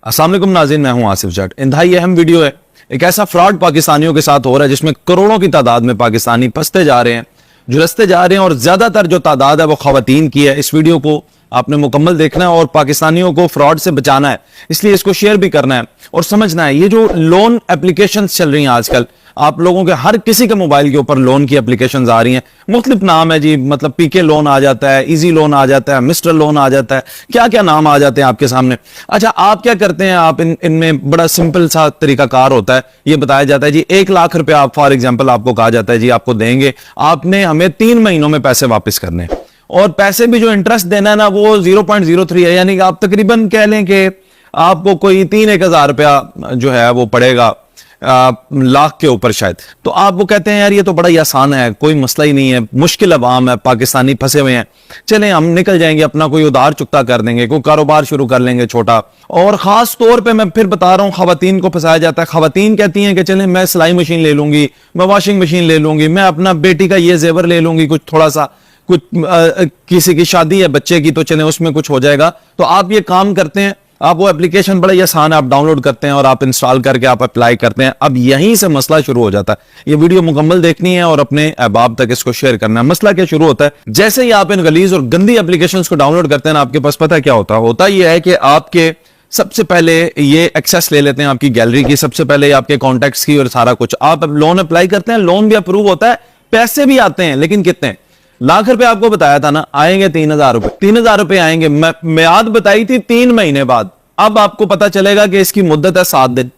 अस्सलाम वालेकुम नाज़रीन, मैं हूं आसिफ जट। इंतहाई अहम वीडियो है। एक ऐसा फ्रॉड पाकिस्तानियों के साथ हो रहा है जिसमें करोड़ों की तादाद में पाकिस्तानी फंसते जा रहे हैं, झुलसते जा रहे हैं, और ज्यादातर जो तादाद है वो खवातीन की है। इस वीडियो को आपने मुकम्मल देखना है और पाकिस्तानियों को फ्रॉड से बचाना है, इसलिए इसको शेयर भी करना है और समझना है। ये जो लोन एप्लीकेशंस चल रही हैं आजकल, आप लोगों के हर किसी के मोबाइल के ऊपर लोन की एप्लीकेशंस आ रही हैं। मुख्तलिफ नाम है जी, मतलब पीके लोन आ जाता है, इजी लोन आ जाता है, मिस्टर लोन आ जाता है, क्या क्या नाम आ जाते हैं आपके सामने। अच्छा, आप क्या करते हैं? आप इनमें बड़ा सिंपल सा तरीकाकार होता है। ये बताया जाता है जी 1 लाख रुपए आप फॉर एग्जाम्पल आपको कहा जाता है जी आपको देंगे, आपने हमें 3 महीनों में पैसे वापस करने, और पैसे भी जो इंटरेस्ट देना है ना वो 0.03 है, यानी कि आप तकरीबन कह लें कि आपको कोई 3-1 हजार रुपया जो है वो पड़ेगा लाख के ऊपर शायद। तो आप वो कहते हैं यार ये तो बड़ा ही आसान है, कोई मसला ही नहीं है, मुश्किल अवाम है, पाकिस्तानी फंसे हुए हैं, चलें हम निकल जाएंगे, अपना कोई उधार चुकता कर देंगे, कोई कारोबार शुरू कर लेंगे छोटा। और खास तौर पे मैं फिर बता रहा हूं, खवातीन को फंसाया जाता है। खवातीन कहती हैं कि चलें मैं सिलाई मशीन ले लूंगी, मैं वॉशिंग मशीन ले लूंगी, मैं अपना बेटी का ये जेवर ले लूंगी, कुछ थोड़ा सा कुछ किसी की शादी है बच्चे की, तो चलें उसमें कुछ हो जाएगा। तो आप ये काम करते हैं, आप वो एप्लीकेशन बड़ा ही आसान है, आप डाउनलोड करते हैं और आप इंस्टॉल करके आप अप्लाई करते हैं। अब यहीं से मसला शुरू हो जाता है। ये वीडियो मुकम्मल देखनी है और अपने अहबाब तक इसको शेयर करना है। मसला क्या शुरू होता है, जैसे ही आप इन गलीज और गंदी एप्लीकेशंस को डाउनलोड करते हैं, आपके पास पता क्या होता है? यह है कि आपके सबसे पहले ये एक्सेस ले लेते हैं आपकी गैलरी की, सबसे पहले आपके कॉन्टैक्ट्स की और सारा कुछ। आप लोन अप्लाई करते हैं, लोन भी अप्रूव होता है, पैसे भी आते हैं, लेकिन कितने? लाख रुपए आपको बताया था ना, आएंगे 3,000 रुपए। 3,000 रुपए आएंगे, मियाद बताई थी 3 महीने बाद। अब आपको पता चलेगा कि इसकी मुद्दत है 7 दिन।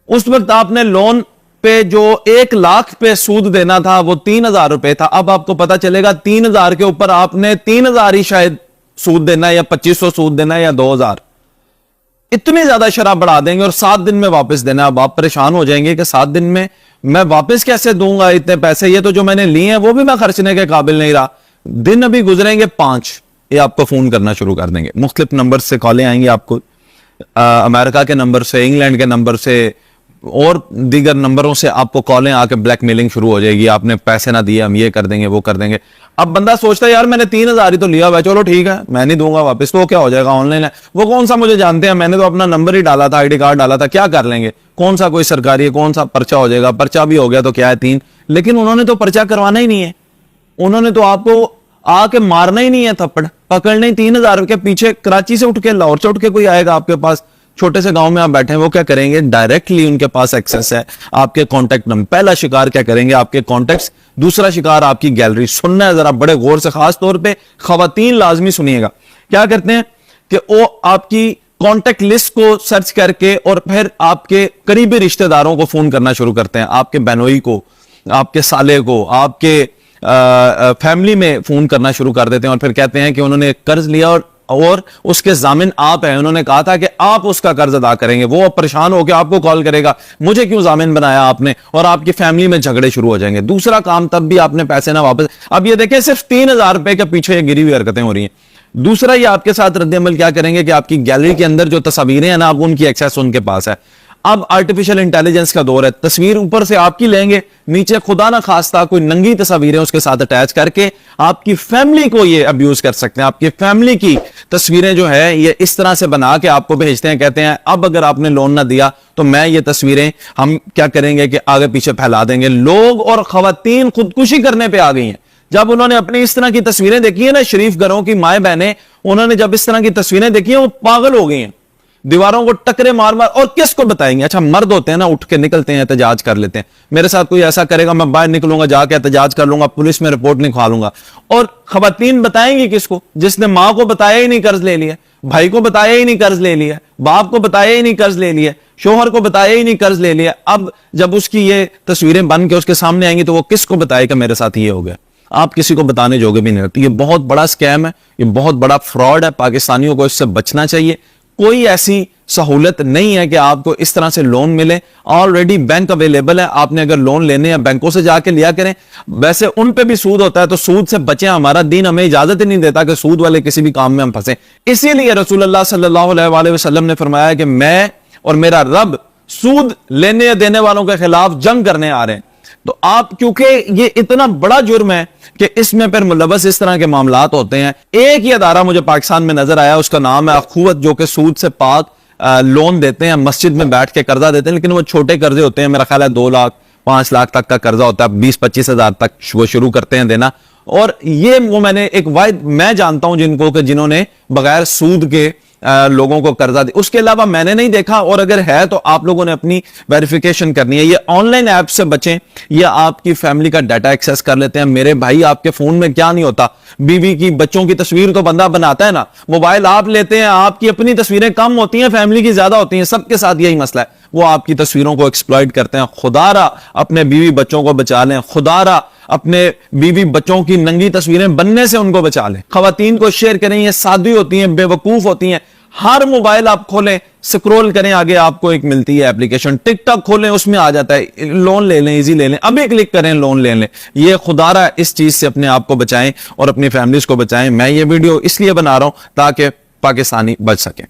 उस वक्त आपने लोन पे जो 1 लाख पे सूद देना था वो 3,000 रुपए था। अब आपको पता चलेगा 3,000 के ऊपर आपने 3,000 ही शायद सूद देना है, या 2,500 सूद देना है, या 2,000। इतनी ज्यादा शराब बढ़ा देंगे और 7 दिन में वापस देना। अब आप परेशान हो जाएंगे कि 7 दिन में मैं वापस कैसे दूंगा इतने पैसे, ये तो जो मैंने लिए हैं वो भी मैं खर्चने के काबिल नहीं रहा। दिन अभी गुजरेंगे 5, ये आपको फोन करना शुरू कर देंगे। मुख्तलिफ नंबर से कॉलें आएंगी आपको, अमेरिका के नंबर से, इंग्लैंड के नंबर से और दीगर नंबरों से आपको कॉलें आके ब्लैकमेलिंग शुरू हो जाएगी। आपने पैसे ना दिए, हम ये कर देंगे वो कर देंगे। अब बंदा सोचता है यार मैंने 3,000 ही तो लिया हुआ, चलो ठीक है मैं नहीं दूंगा वापस, तो क्या हो जाएगा, ऑनलाइन है, वो कौन सा मुझे जानते हैं, मैंने तो अपना नंबर ही डाला था, आईडी कार्ड डाला था, क्या कर लेंगे, कौन सा कोई सरकारी है, कौन सा पर्चा हो जाएगा, पर्चा भी हो गया तो क्या है 3। लेकिन उन्होंने तो पर्चा करवाना ही नहीं है, उन्होंने तो आपको आके मारना ही नहीं है, थप्पड़ पकड़ने ही। 3,000 के पीछे कराची से उठ के, लाहौर से उठ के कोई आएगा आपके पास, छोटे से गांव में आप बैठे हैं, वो क्या करेंगे, डायरेक्टली उनके पास एक्सेस है आपके कॉन्टेक्ट नंबर। पहला शिकार क्या करेंगे, आपके कॉन्टेक्ट्स, दूसरा शिकार आपकी गैलरी। सुनना है जरा बड़े गौर से, खास तौर पे खवातीन लाजमी सुनिएगा। क्या करते हैं कि वो आपकी कॉन्टेक्ट लिस्ट को सर्च करके और फिर आपके करीबी रिश्तेदारों को फोन करना शुरू करते हैं, आपके बहनोई को, आपके साले को, आपके फैमिली में फोन करना शुरू कर देते हैं, और फिर कहते हैं कि उन्होंने कर्ज लिया और उसके जामिन आप हैं, उन्होंने कहा था कि आप उसका कर्ज अदा करेंगे। वो परेशान होकर आपको कॉल करेगा, मुझे क्यों जामिन बनाया आपने, और आपकी फैमिली में झगड़े शुरू हो जाएंगे। दूसरा काम, तब भी आपने पैसे ना वापस। अब ये देखें सिर्फ 3,000 रुपए के पीछे ये गिरी हुई हरकतें हो रही हैं। दूसरा, ये आपके साथ रद्द-ए-अमल क्या करेंगे कि आपकी गैलरी के अंदर जो तस्वीरें हैं ना, अब उनकी एक्सेस उनके पास है। अब आर्टिफिशियल इंटेलिजेंस का दौर है, तस्वीर ऊपर से आपकी लेंगे, नीचे खुदा ना खास्ता कोई नंगी तस्वीरें उसके साथ अटैच करके आपकी फैमिली को ये अब्यूज कर सकते हैं। आपकी फैमिली की तस्वीरें जो है ये इस तरह से बना के आपको भेजते हैं, कहते हैं अब अगर आपने लोन ना दिया तो मैं ये तस्वीरें हम क्या करेंगे कि आगे पीछे फैला देंगे। लोग और खवातीन खुदकुशी करने पर आ गई हैं। जब उन्होंने अपनी इस तरह की तस्वीरें देखी है ना, शरीफ घरों की माए बहनें, उन्होंने जब इस तरह की तस्वीरें देखी है वो पागल हो गई हैं, दीवारों को टकरे मार मार। और किसको बताएंगे? अच्छा, मर्द होते हैं ना, उठ के निकलते हैं, एहतजाज कर लेते हैं, मेरे साथ कोई ऐसा करेगा मैं बाहर निकलूंगा, जाके एहतजाज कर लूंगा, पुलिस में रिपोर्ट लिखवा लूंगा। और खवातीन बताएंगी किसको? जिसने मां को बताया ही नहीं कर्ज ले लिया, भाई को बताया ही नहीं कर्ज ले लिया, बाप को बताया ही नहीं कर्ज ले लिया, शोहर को बताया ही नहीं कर्ज ले लिया। अब जब उसकी ये तस्वीरें बन के उसके सामने आएंगी तो वो किसको बताएगा मेरे साथ ये हो गया? आप किसी को बताने जोगे भी नहीं रहते। ये बहुत बड़ा स्कैम है, ये बहुत बड़ा फ्रॉड है, पाकिस्तानियों को इससे बचना चाहिए। कोई ऐसी सहूलत नहीं है कि आपको इस तरह से लोन मिले, ऑलरेडी बैंक अवेलेबल है। आपने अगर लोन लेने हैं बैंकों से जाके लिया करें। वैसे उन पे भी सूद होता है, तो सूद से बचें। हमारा दीन हमें इजाजत ही नहीं देता कि सूद वाले किसी भी काम में हम फंसे। इसीलिए रसूलुल्लाह सल्लल्लाहु अलैहि वसल्लम ने फरमाया कि मैं और मेरा रब सूद लेने या देने वालों के खिलाफ जंग करने आ रहे हैं। तो आप, क्योंकि ये इतना बड़ा जुर्म है कि इसमें फिर मुलव्वस इस तरह के मामलात होते हैं। एक ही अदारा मुझे पाकिस्तान में नजर आया, उसका नाम है अखुवत, जो कि सूद से पाक لون دیتے ہیں, مسجد میں بیٹھ کے قرضہ دیتے ہیں, لیکن وہ چھوٹے قرضے ہوتے ہیں, میرا خیال ہے 2 لاکھ 5 لاکھ تک کا قرضہ ہوتا ہے, 20-25 ہزار تک وہ شروع کرتے ہیں دینا. اور یہ وہ میں نے ایک واحد میں جانتا ہوں جن کو کہ جنہوں نے بغیر سود کے لوگوں کو قرضہ دی. اس کے علاوہ میں نے نہیں دیکھا, اور اگر ہے تو آپ لوگوں نے اپنی ویریفیکیشن کرنی ہے. یہ آن لائن ایپ سے بچیں, یہ آپ کی فیملی کا ڈیٹا ایکسیس کر لیتے ہیں. میرے بھائی آپ کے فون میں کیا نہیں ہوتا, بیوی کی بچوں کی تصویر تو بندہ بناتا ہے نا, موبائل آپ لیتے ہیں, آپ کی اپنی تصویریں کم ہوتی ہیں, فیملی کی زیادہ ہوتی ہیں. سب کے ساتھ یہی مسئلہ ہے, وہ آپ کی تصویروں کو ایکسپلائٹ کرتے ہیں. خدا را اپنے بیوی بچوں کو بچا لیں, خدا را اپنے بیوی بچوں کی ننگی تصویریں بننے سے ان کو بچا لیں. خواتین کو شیئر کریں, یہ سادی ہوتی ہیں, بے وقوف ہوتی ہیں. ہر موبائل آپ کھولیں, سکرول کریں, آگے آپ کو ایک ملتی ہے ایپلیکیشن, ٹک ٹاک کھولیں, اس میں آ جاتا ہے لون لے لیں, ایزی لے لیں, ابھی کلک کریں لون لے لیں. یہ خدا را اس چیز سے اپنے آپ کو بچائیں اور اپنی فیملیز کو بچائیں. میں یہ ویڈیو اس لیے بنا رہا ہوں تاکہ پاکستانی بچ سکیں.